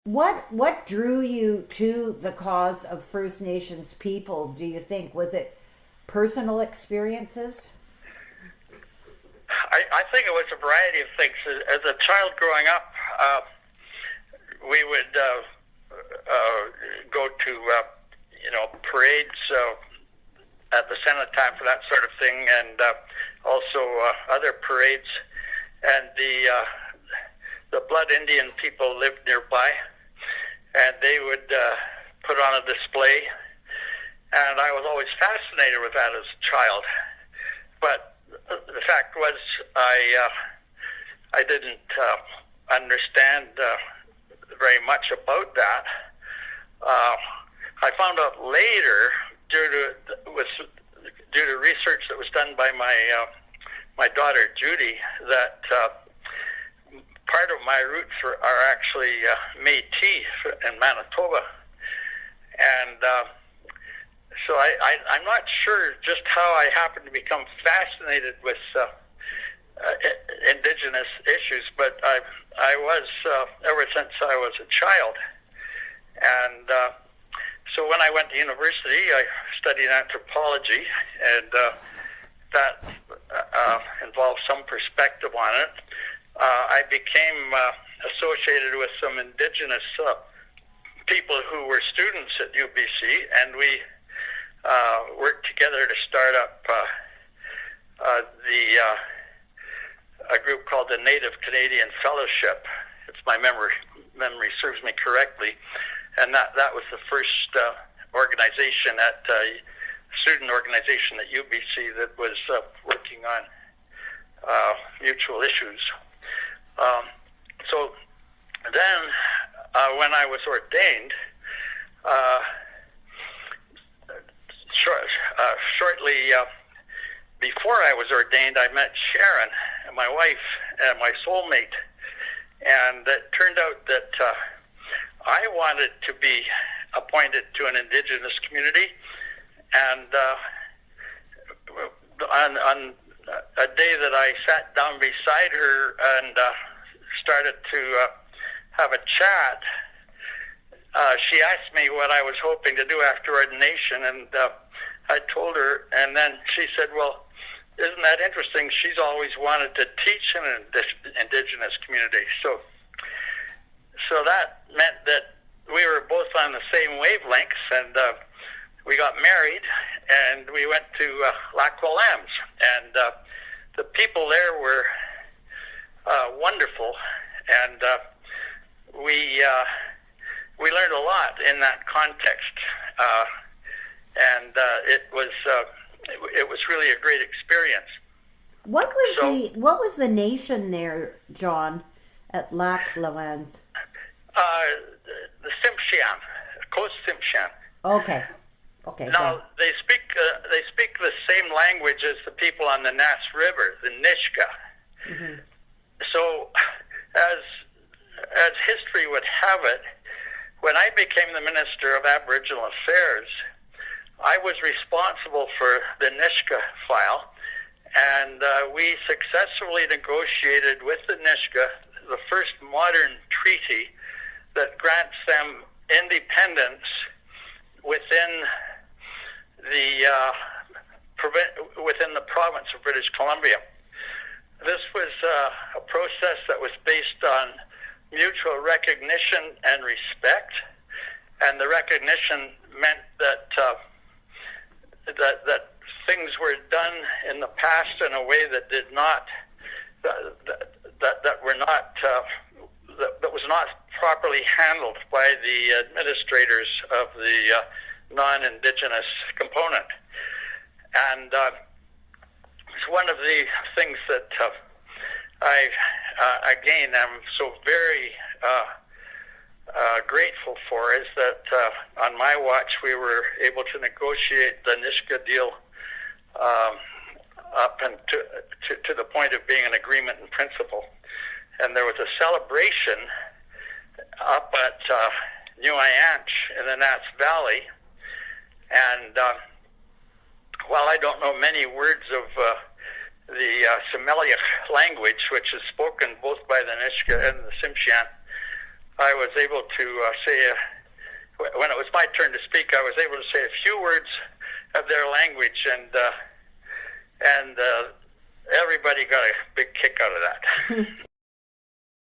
What drew you to the cause of First Nations people, do you think? Was it personal experiences? I think it was a variety of things. As a child growing up, we would go to parades at the Senate time for that sort of thing, and also other parades. And the Blood Indian people lived nearby, and they would put on a display, and I was always fascinated with that as a child. But the fact was, I didn't understand very much about that. I found out later, due to research that was done by my daughter Judy, that part of my roots are actually Métis in Manitoba, and so I'm not sure just how I happened to become fascinated with Indigenous issues, but I was ever since I was a child. And so when I went to university, I studied anthropology, and that involved some perspective on it. I became associated with some Indigenous people who were students at UBC, and we worked together to start up a group called the Native Canadian Fellowship. If my memory serves me correctly, and that was the first organization student organization at UBC that was working on mutual issues. So then, when I was ordained, shortly before I was ordained, I met Sharon, my wife, and my soulmate, and it turned out that I wanted to be appointed to an Indigenous community, and on a day that I sat down beside her and started to have a chat, she asked me what I was hoping to do after ordination, and I told her, and then she said, well, isn't that interesting? She's always wanted to teach in an Indigenous community. So that meant that we were both on the same wavelengths, and we got married, and we went to Lac Williams, and the people there were wonderful, and we learned a lot in that context, and it was really a great experience. What was the nation there, John, at Lac Lawans? The Tsimshian, Coast Tsimshian. Okay. Now they speak the same language as the people on the Nass River, the Nisga'a. Mm-hmm. So, as history would have it, when I became the Minister of Aboriginal Affairs, I was responsible for the Nisga'a file, and we successfully negotiated with the Nisga'a the first modern treaty that grants them independence within the province of British Columbia. This was a process that was based on mutual recognition and respect, and the recognition meant that that things were done in the past in a way that was not properly handled by the administrators of the non-Indigenous component. And it's one of the things that again, I'm so very grateful for, is that on my watch we were able to negotiate the Nisga'a deal up and to the point of being an agreement in principle. And there was a celebration up at Niuayanch in the Nats Valley, and while I don't know many words of the Semeliach language, which is spoken both by the Nisga'a and the Tsimshian, I was able to say, when it was my turn to speak, I was able to say a few words of their language, and everybody got a big kick out of that.